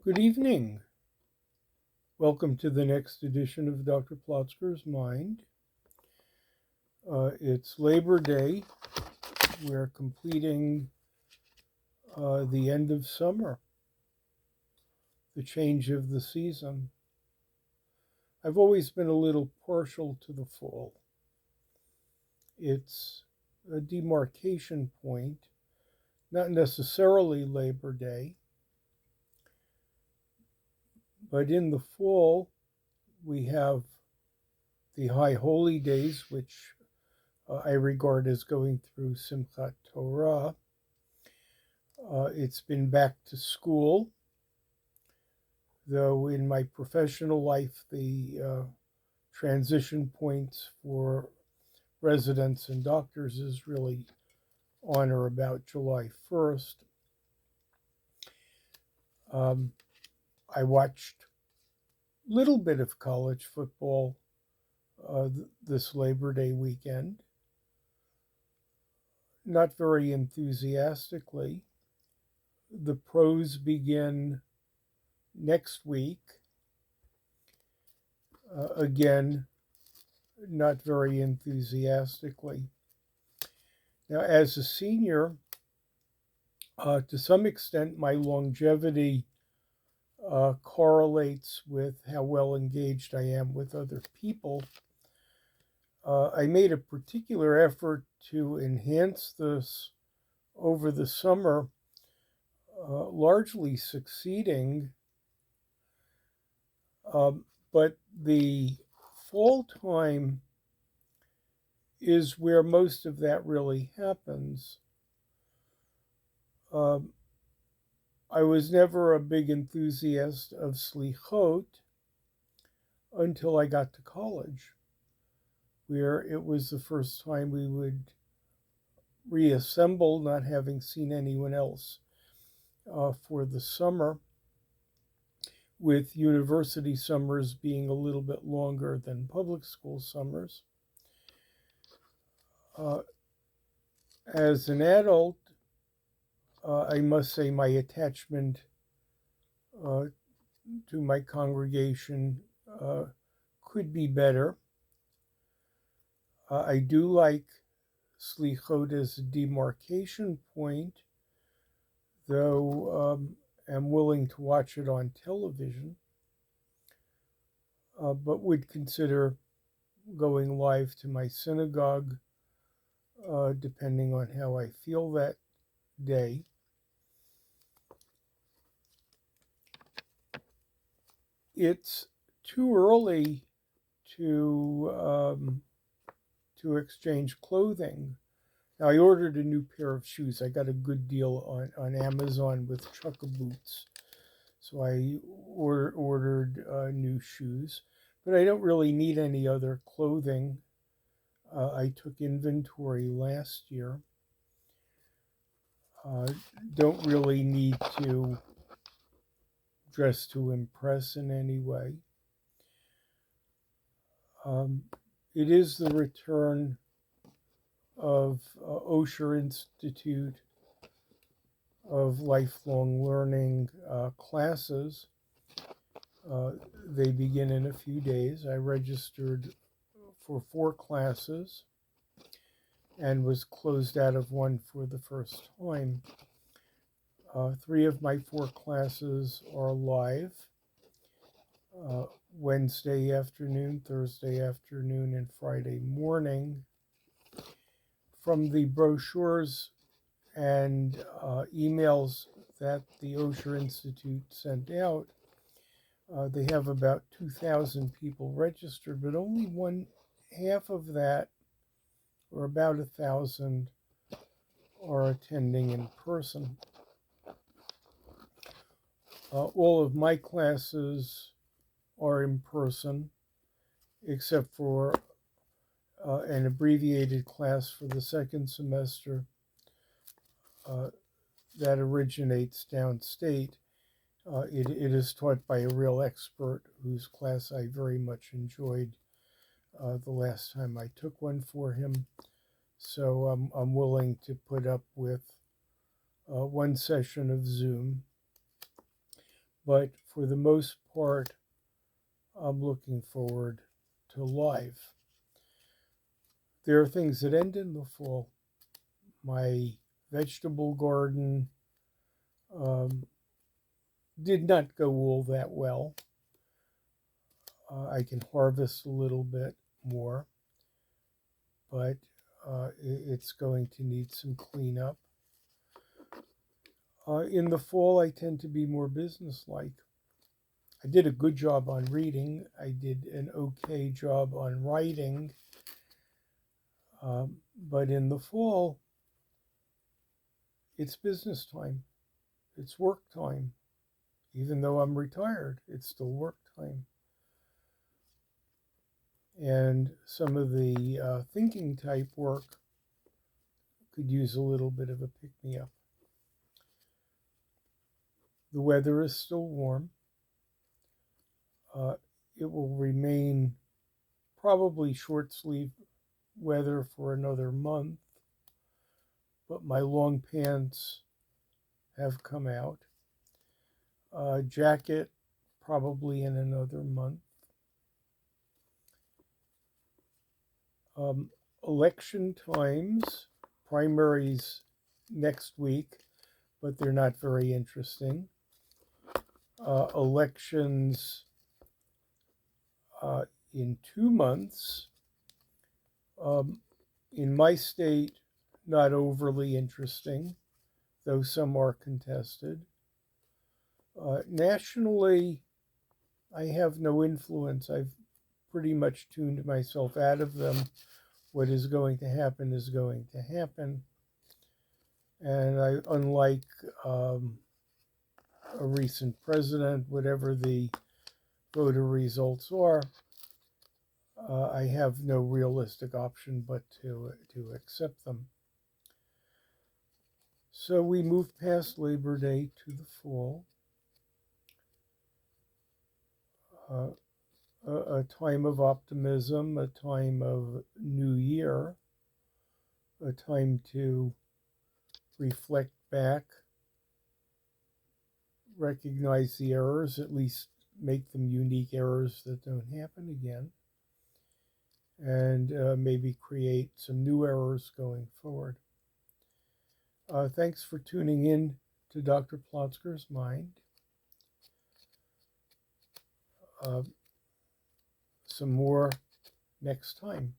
Good evening. Welcome to the next edition of Dr. Plotzker's Mind. It's Labor Day. We're completing the end of summer, the change of the season. I've always been a little partial to the fall. It's a demarcation point, not necessarily Labor Day, but in the fall we have the High Holy Days, which I regard as going through Simchat Torah. It's been back to school, though in my professional life, the transition points for residents and doctors is really on or about July 1st. I watched a little bit of college football this Labor Day weekend, not very enthusiastically. The pros begin next week. Again, not very enthusiastically. Now, as a senior, to some extent, my longevity correlates with how well engaged I am with other people. I made a particular effort to enhance this over the summer, largely succeeding. But the fall time is where most of that really happens. I was never a big enthusiast of slichot until I got to college, where it was the first time we would reassemble, not having seen anyone else for the summer, with university summers being a little bit longer than public school summers. As an adult, I must say my attachment to my congregation could be better. I do like slichot as a demarcation point, though I'm willing to watch it on television, but would consider going live to my synagogue, depending on how I feel that day. It's too early to exchange clothing. Now, I ordered a new pair of shoes. I got a good deal on Amazon with chukka boots, so I ordered new shoes. But I don't really need any other clothing. I took inventory last year. Don't really need to dress to impress in any way. It is the return of Osher Institute of Lifelong Learning classes. They begin in a few days. I registered for 4 classes and was closed out of one for the first time. 3 of my 4 classes are live. Wednesday afternoon, Thursday afternoon, and Friday morning. From the brochures and emails that the Osher Institute sent out, they have about 2,000 people registered, but only one half of that, or about 1,000, are attending in person. All of my classes are in person, except for an abbreviated class for the second semester that originates downstate. It is taught by a real expert whose class I very much enjoyed the last time I took one for him. So I'm willing to put up with one session of Zoom. but for the most part, I'm looking forward to live. There are things that end in the fall. My vegetable garden um, did not go all that well. I can harvest a little bit more, but it's going to need some cleanup. In the fall, I tend to be more businesslike. I did a good job on reading. I did an okay job on writing. But in the fall, it's business time. It's work time. Even though I'm retired, it's still work time. And some of the thinking type work could use a little bit of a pick-me-up. The weather is still warm. It will remain probably short sleeve weather for another month, but my long pants have come out. Jacket probably in another month. Election times, primaries next week, but they're not very interesting. Elections in 2 months. In my state, not overly interesting, though some are contested. Nationally, I have no influence. I've pretty much tuned myself out of them. What is going to happen is going to happen. And unlike a recent president, whatever the voter results are, I have no realistic option but to accept them. So we move past Labor Day to the fall, a time of optimism, a time of new year, a time to reflect back, recognize the errors, at least make them unique errors that don't happen again, and maybe create some new errors going forward. Thanks for tuning in to Dr. Plotzker's Mind. Some more next time.